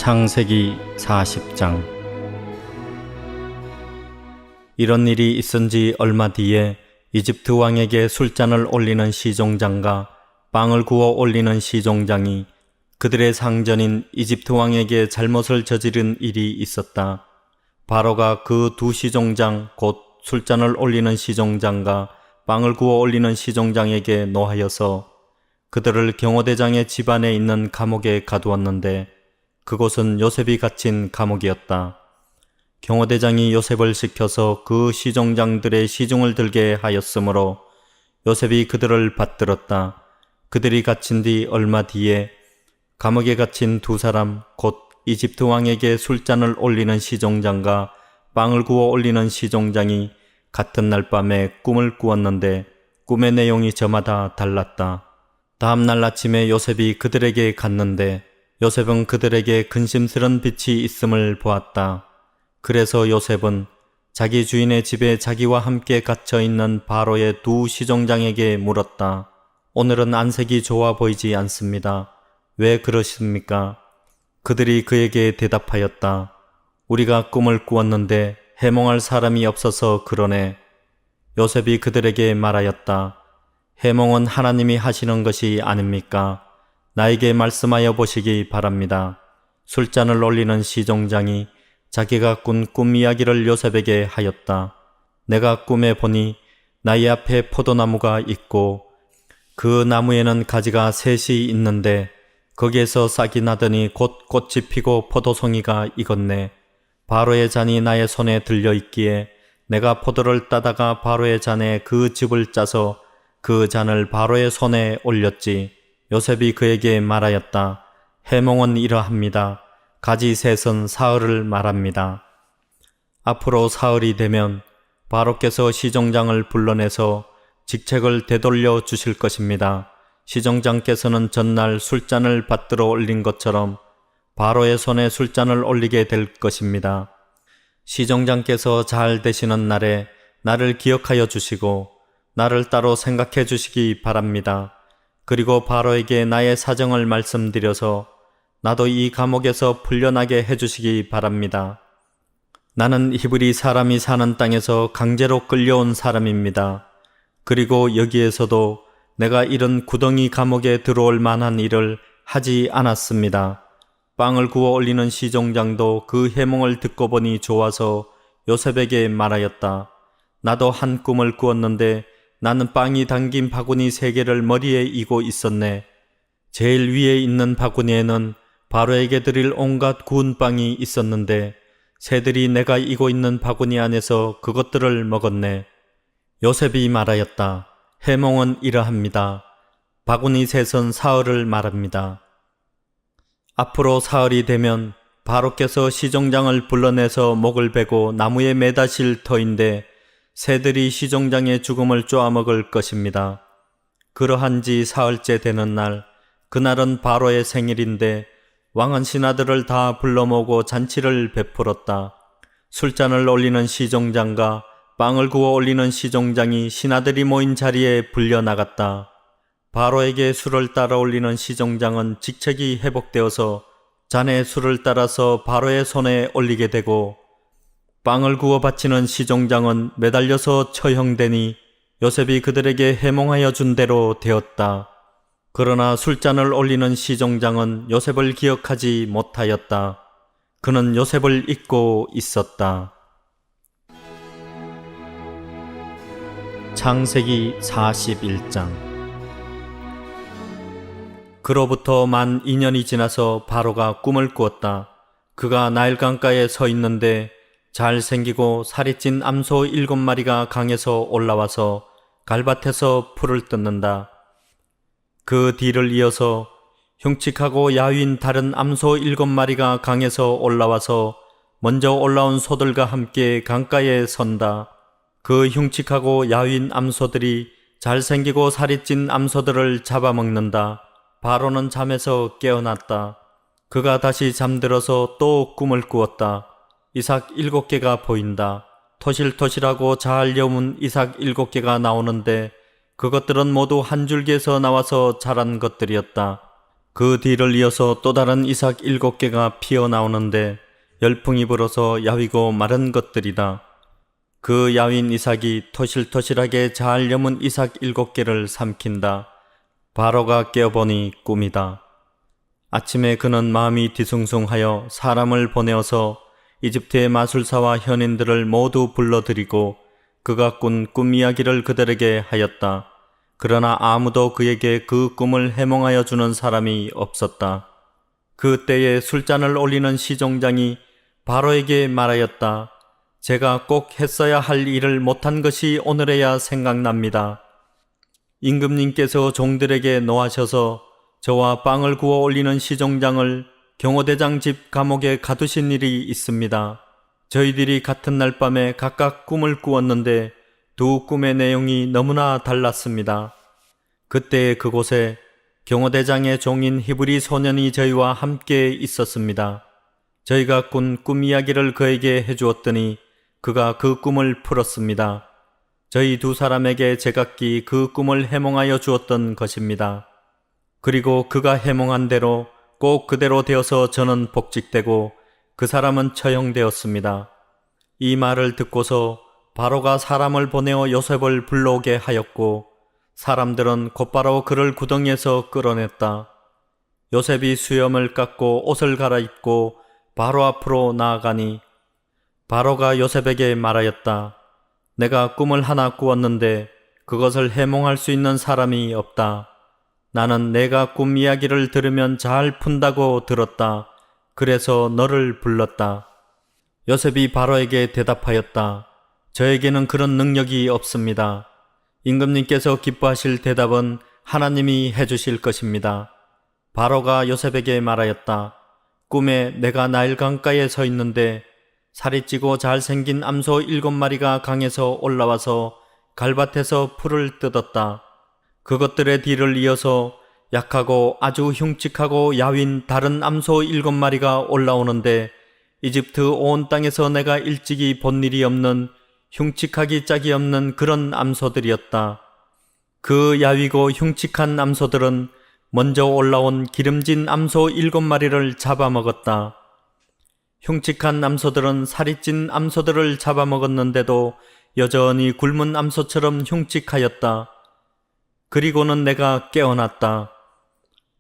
창세기 40장. 이런 일이 있은 지 얼마 뒤에 이집트 왕에게 술잔을 올리는 시종장과 빵을 구워 올리는 시종장이 그들의 상전인 이집트 왕에게 잘못을 저지른 일이 있었다. 바로가 그 두 시종장 곧 술잔을 올리는 시종장과 빵을 구워 올리는 시종장에게 노하여서 그들을 경호대장의 집안에 있는 감옥에 가두었는데 그곳은 요셉이 갇힌 감옥이었다. 경호대장이 요셉을 시켜서 그 시종장들의 시중을 들게 하였으므로 요셉이 그들을 받들었다. 그들이 갇힌 뒤 얼마 뒤에 감옥에 갇힌 두 사람 곧 이집트 왕에게 술잔을 올리는 시종장과 빵을 구워 올리는 시종장이 같은 날 밤에 꿈을 꾸었는데 꿈의 내용이 저마다 달랐다. 다음 날 아침에 요셉이 그들에게 갔는데 요셉은 그들에게 근심스런 빛이 있음을 보았다. 그래서 요셉은 자기 주인의 집에 자기와 함께 갇혀있는 바로의 두 시종장에게 물었다. 오늘은 안색이 좋아 보이지 않습니다. 왜 그러십니까? 그들이 그에게 대답하였다. 우리가 꿈을 꾸었는데 해몽할 사람이 없어서 그러네. 요셉이 그들에게 말하였다. 해몽은 하나님이 하시는 것이 아닙니까? 나에게 말씀하여 보시기 바랍니다. 술잔을 올리는 시종장이 자기가 꾼 꿈 이야기를 요셉에게 하였다. 내가 꿈에 보니 나의 앞에 포도나무가 있고 그 나무에는 가지가 셋이 있는데 거기에서 싹이 나더니 곧 꽃이 피고 포도송이가 익었네. 바로의 잔이 나의 손에 들려 있기에 내가 포도를 따다가 바로의 잔에 그 즙을 짜서 그 잔을 바로의 손에 올렸지. 요셉이 그에게 말하였다. 해몽은 이러합니다. 가지 셋은 사흘을 말합니다. 앞으로 사흘이 되면 바로께서 시종장을 불러내서 직책을 되돌려 주실 것입니다. 시종장께서는 전날 술잔을 받들어 올린 것처럼 바로의 손에 술잔을 올리게 될 것입니다. 시종장께서 잘 되시는 날에 나를 기억하여 주시고 나를 따로 생각해 주시기 바랍니다. 그리고 바로에게 나의 사정을 말씀드려서 나도 이 감옥에서 풀려나게 해주시기 바랍니다. 나는 히브리 사람이 사는 땅에서 강제로 끌려온 사람입니다. 그리고 여기에서도 내가 이런 구덩이 감옥에 들어올 만한 일을 하지 않았습니다. 빵을 구워 올리는 시종장도 그 해몽을 듣고 보니 좋아서 요셉에게 말하였다. 나도 한 꿈을 꾸었는데 나는 빵이 담긴 바구니 3개를 머리에 이고 있었네. 제일 위에 있는 바구니에는 바로에게 드릴 온갖 구운 빵이 있었는데 새들이 내가 이고 있는 바구니 안에서 그것들을 먹었네. 요셉이 말하였다. 해몽은 이러합니다. 바구니 셋은 사흘을 말합니다. 앞으로 사흘이 되면 바로께서 시종장을 불러내서 목을 베고 나무에 매다실 터인데 새들이 시종장의 죽음을 쪼아먹을 것입니다. 그러한 지 사흘째 되는 날, 그날은 바로의 생일인데 왕은 신하들을 다 불러 모으고 잔치를 베풀었다. 술잔을 올리는 시종장과 빵을 구워 올리는 시종장이 신하들이 모인 자리에 불려나갔다. 바로에게 술을 따라 올리는 시종장은 직책이 회복되어서 잔에 술을 따라서 바로의 손에 올리게 되고 빵을 구워 바치는 시종장은 매달려서 처형되니 요셉이 그들에게 해몽하여 준 대로 되었다. 그러나 술잔을 올리는 시종장은 요셉을 기억하지 못하였다. 그는 요셉을 잊고 있었다. 창세기 41장. 그로부터 만 2년이 지나서 바로가 꿈을 꾸었다. 그가 나일강가에 서 있는데 잘생기고 살이 찐 암소 7마리가 강에서 올라와서 갈밭에서 풀을 뜯는다. 그 뒤를 이어서 흉측하고 야윈 다른 암소 7마리가 강에서 올라와서 먼저 올라온 소들과 함께 강가에 선다. 그 흉측하고 야윈 암소들이 잘생기고 살이 찐 암소들을 잡아먹는다. 바로는 잠에서 깨어났다. 그가 다시 잠들어서 또 꿈을 꾸었다. 이삭 7개가 보인다. 토실토실하고 잘 여문 이삭 7개가 나오는데 그것들은 모두 한 줄기에서 나와서 자란 것들이었다. 그 뒤를 이어서 또 다른 이삭 7개가 피어나오는데 열풍이 불어서 야위고 마른 것들이다. 그 야윈 이삭이 토실토실하게 잘 여문 이삭 7개를 삼킨다. 바로가 깨어보니 꿈이다. 아침에 그는 마음이 뒤숭숭하여 사람을 보내어서 이집트의 마술사와 현인들을 모두 불러들이고 그가 꾼 꿈 이야기를 그들에게 하였다. 그러나 아무도 그에게 그 꿈을 해몽하여 주는 사람이 없었다. 그때에 술잔을 올리는 시종장이 바로에게 말하였다. 제가 꼭 했어야 할 일을 못한 것이 오늘에야 생각납니다. 임금님께서 종들에게 노하셔서 저와 빵을 구워 올리는 시종장을 경호대장 집 감옥에 가두신 일이 있습니다. 저희들이 같은 날 밤에 각각 꿈을 꾸었는데 두 꿈의 내용이 너무나 달랐습니다. 그때 그곳에 경호대장의 종인 히브리 소년이 저희와 함께 있었습니다. 저희가 꾼 꿈 이야기를 그에게 해주었더니 그가 그 꿈을 풀었습니다. 저희 두 사람에게 제각기 그 꿈을 해몽하여 주었던 것입니다. 그리고 그가 해몽한 대로 꼭 그대로 되어서 저는 복직되고 그 사람은 처형되었습니다. 이 말을 듣고서 바로가 사람을 보내어 요셉을 불러오게 하였고 사람들은 곧바로 그를 구덩이에서 끌어냈다. 요셉이 수염을 깎고 옷을 갈아입고 바로 앞으로 나아가니 바로가 요셉에게 말하였다. 내가 꿈을 하나 꾸었는데 그것을 해몽할 수 있는 사람이 없다. 나는 내가 꿈 이야기를 들으면 잘 푼다고 들었다. 그래서 너를 불렀다. 요셉이 바로에게 대답하였다. 저에게는 그런 능력이 없습니다. 임금님께서 기뻐하실 대답은 하나님이 해주실 것입니다. 바로가 요셉에게 말하였다. 꿈에 내가 나일 강가에 서 있는데 살이 찌고 잘생긴 암소 7마리가 강에서 올라와서 갈밭에서 풀을 뜯었다. 그것들의 뒤를 이어서 약하고 아주 흉측하고 야윈 다른 암소 7마리가 올라오는데 이집트 온 땅에서 내가 일찍이 본 일이 없는 흉측하기 짝이 없는 그런 암소들이었다. 그 야위고 흉측한 암소들은 먼저 올라온 기름진 암소 7마리를 잡아먹었다. 흉측한 암소들은 살이 찐 암소들을 잡아먹었는데도 여전히 굶은 암소처럼 흉측하였다. 그리고는 내가 깨어났다.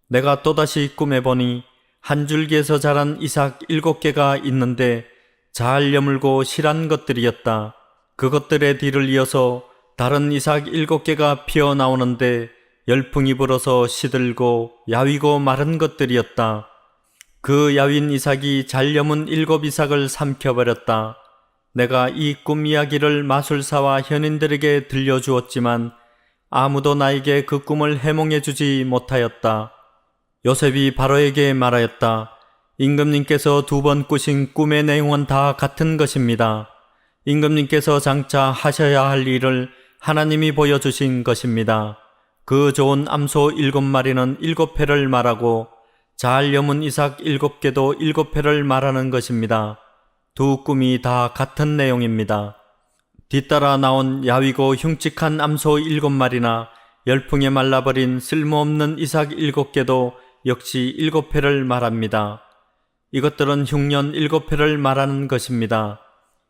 내가 또다시 꿈에 보니 한 줄기에서 자란 이삭 7개가 있는데 잘 여물고 실한 것들이었다. 그것들의 뒤를 이어서 다른 이삭 7개가 피어나오는데 열풍이 불어서 시들고 야위고 마른 것들이었다. 그 야윈 이삭이 잘 여문 7 이삭을 삼켜버렸다. 내가 이 꿈 이야기를 마술사와 현인들에게 들려주었지만 아무도 나에게 그 꿈을 해몽해 주지 못하였다. 요셉이 바로에게 말하였다. 임금님께서 2번 꾸신 꿈의 내용은 다 같은 것입니다. 임금님께서 장차 하셔야 할 일을 하나님이 보여주신 것입니다. 그 좋은 암소 7마리는 7회를 말하고 잘 여문 이삭 7개도 7회를 말하는 것입니다. 두 꿈이 다 같은 내용입니다. 뒤따라 나온 야위고 흉측한 암소 7마리나 열풍에 말라버린 쓸모없는 이삭 7개도 역시 7회를 말합니다. 이것들은 흉년 7회를 말하는 것입니다.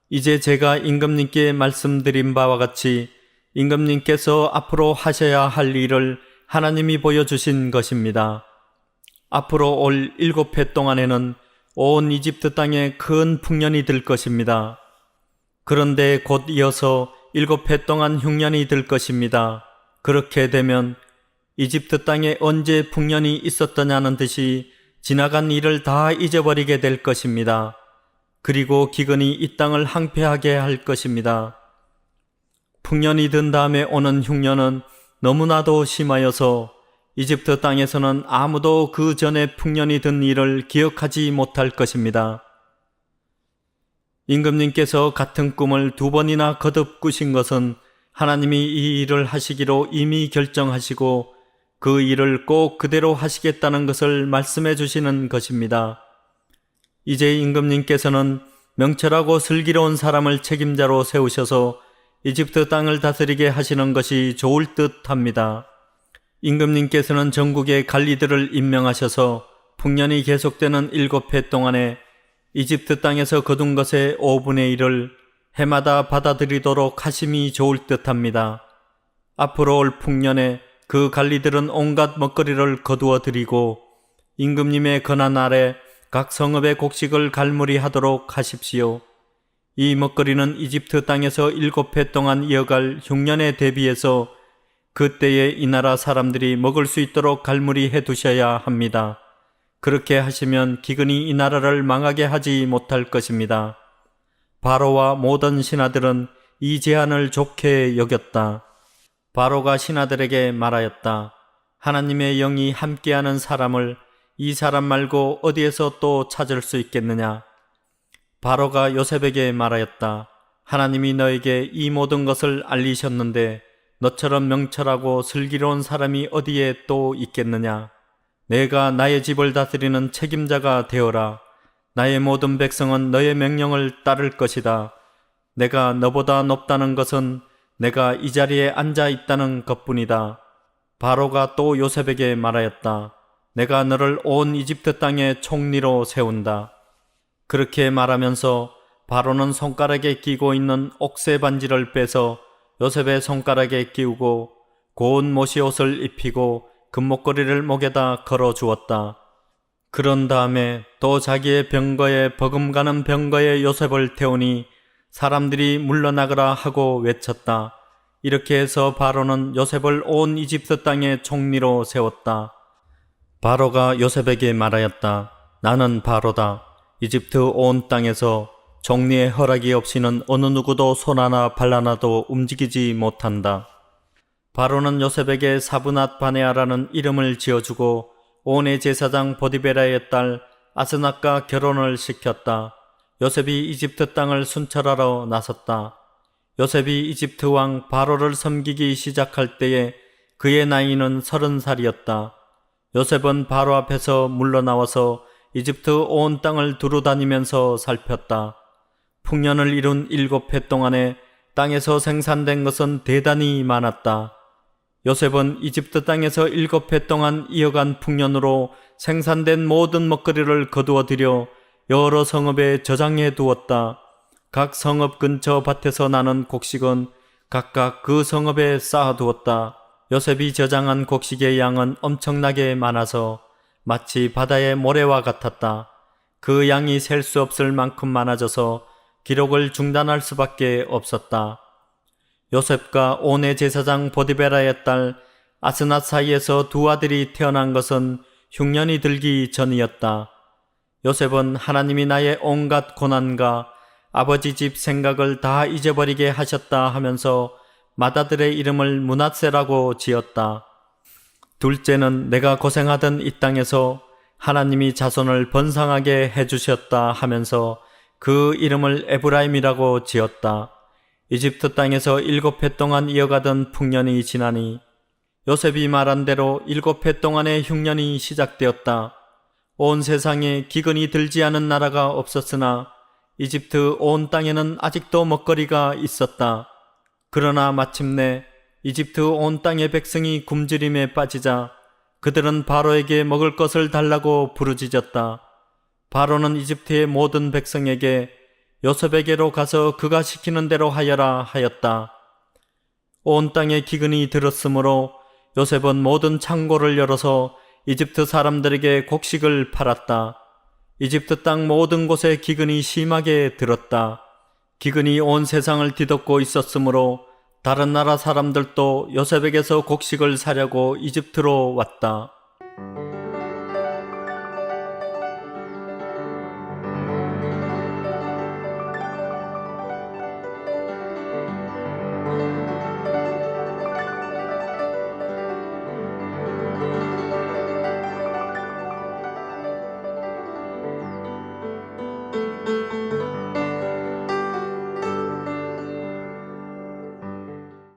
이제 제가 임금님께 말씀드린 바와 같이 임금님께서 앞으로 하셔야 할 일을 하나님이 보여주신 것입니다. 앞으로 올 7회 동안에는 온 이집트 땅에 큰 풍년이 들 것입니다. 그런데 곧 이어서 7회 동안 흉년이 들 것입니다. 그렇게 되면 이집트 땅에 언제 풍년이 있었더냐는 듯이 지나간 일을 다 잊어버리게 될 것입니다. 그리고 기근이 이 땅을 항폐하게 할 것입니다. 풍년이 든 다음에 오는 흉년은 너무나도 심하여서 이집트 땅에서는 아무도 그 전에 풍년이 든 일을 기억하지 못할 것입니다. 임금님께서 같은 꿈을 2번이나 거듭 꾸신 것은 하나님이 이 일을 하시기로 이미 결정하시고 그 일을 꼭 그대로 하시겠다는 것을 말씀해 주시는 것입니다. 이제 임금님께서는 명철하고 슬기로운 사람을 책임자로 세우셔서 이집트 땅을 다스리게 하시는 것이 좋을 듯 합니다. 임금님께서는 전국에 관리들을 임명하셔서 풍년이 계속되는 7해 동안에 이집트 땅에서 거둔 것의 5분의 1을 해마다 받아들이도록 하심이 좋을 듯합니다. 앞으로 올 풍년에 그 관리들은 온갖 먹거리를 거두어 드리고 임금님의 권한 아래 각 성읍의 곡식을 갈무리하도록 하십시오. 이 먹거리는 이집트 땅에서 7해 동안 이어갈 흉년에 대비해서 그때에 이 나라 사람들이 먹을 수 있도록 갈무리해 두셔야 합니다. 그렇게 하시면 기근이 이 나라를 망하게 하지 못할 것입니다. 바로와 모든 신하들은 이 제안을 좋게 여겼다. 바로가 신하들에게 말하였다. 하나님의 영이 함께하는 사람을 이 사람 말고 어디에서 또 찾을 수 있겠느냐? 바로가 요셉에게 말하였다. 하나님이 너에게 이 모든 것을 알리셨는데 너처럼 명철하고 슬기로운 사람이 어디에 또 있겠느냐? 내가 나의 집을 다스리는 책임자가 되어라. 나의 모든 백성은 너의 명령을 따를 것이다. 내가 너보다 높다는 것은 내가 이 자리에 앉아 있다는 것뿐이다. 바로가 또 요셉에게 말하였다. 내가 너를 온 이집트 땅의 총리로 세운다. 그렇게 말하면서 바로는 손가락에 끼고 있는 옥새 반지를 빼서 요셉의 손가락에 끼우고 고운 모시옷을 입히고 금목걸이를 목에다 걸어 주었다. 그런 다음에 또 자기의 병거에 버금가는 병거에 요셉을 태우니 사람들이 물러나거라 하고 외쳤다. 이렇게 해서 바로는 요셉을 온 이집트 땅의 총리로 세웠다. 바로가 요셉에게 말하였다. 나는 바로다. 이집트 온 땅에서 총리의 허락이 없이는 어느 누구도 손 하나 발 하나도 움직이지 못한다. 바로는 요셉에게 사브낫 바네아라는 이름을 지어주고 온의 제사장 보디베라의 딸 아스낫과 결혼을 시켰다. 요셉이 이집트 땅을 순찰하러 나섰다. 요셉이 이집트 왕 바로를 섬기기 시작할 때에 그의 나이는 30살이었다. 요셉은 바로 앞에서 물러나와서 이집트 온 땅을 두루다니면서 살폈다. 풍년을 이룬 7해 동안에 땅에서 생산된 것은 대단히 많았다. 요셉은 이집트 땅에서 7해 동안 이어간 풍년으로 생산된 모든 먹거리를 거두어 들여 여러 성읍에 저장해 두었다. 각 성읍 근처 밭에서 나는 곡식은 각각 그 성읍에 쌓아 두었다. 요셉이 저장한 곡식의 양은 엄청나게 많아서 마치 바다의 모래와 같았다. 그 양이 셀 수 없을 만큼 많아져서 기록을 중단할 수밖에 없었다. 요셉과 온의 제사장 보디베라의 딸 아스낫 사이에서 두 아들이 태어난 것은 흉년이 들기 전이었다. 요셉은 하나님이 나의 온갖 고난과 아버지 집 생각을 다 잊어버리게 하셨다 하면서 맏아들의 이름을 므낫세라고 지었다. 둘째는 내가 고생하던 이 땅에서 하나님이 자손을 번성하게 해주셨다 하면서 그 이름을 에브라임이라고 지었다. 이집트 땅에서 7해 동안 이어가던 풍년이 지나니 요셉이 말한 대로 7해 동안의 흉년이 시작되었다. 온 세상에 기근이 들지 않은 나라가 없었으나 이집트 온 땅에는 아직도 먹거리가 있었다. 그러나 마침내 이집트 온 땅의 백성이 굶주림에 빠지자 그들은 바로에게 먹을 것을 달라고 부르짖었다. 바로는 이집트의 모든 백성에게 요셉에게로 가서 그가 시키는 대로 하여라 하였다. 온 땅에 기근이 들었으므로 요셉은 모든 창고를 열어서 이집트 사람들에게 곡식을 팔았다. 이집트 땅 모든 곳에 기근이 심하게 들었다. 기근이 온 세상을 뒤덮고 있었으므로 다른 나라 사람들도 요셉에게서 곡식을 사려고 이집트로 왔다.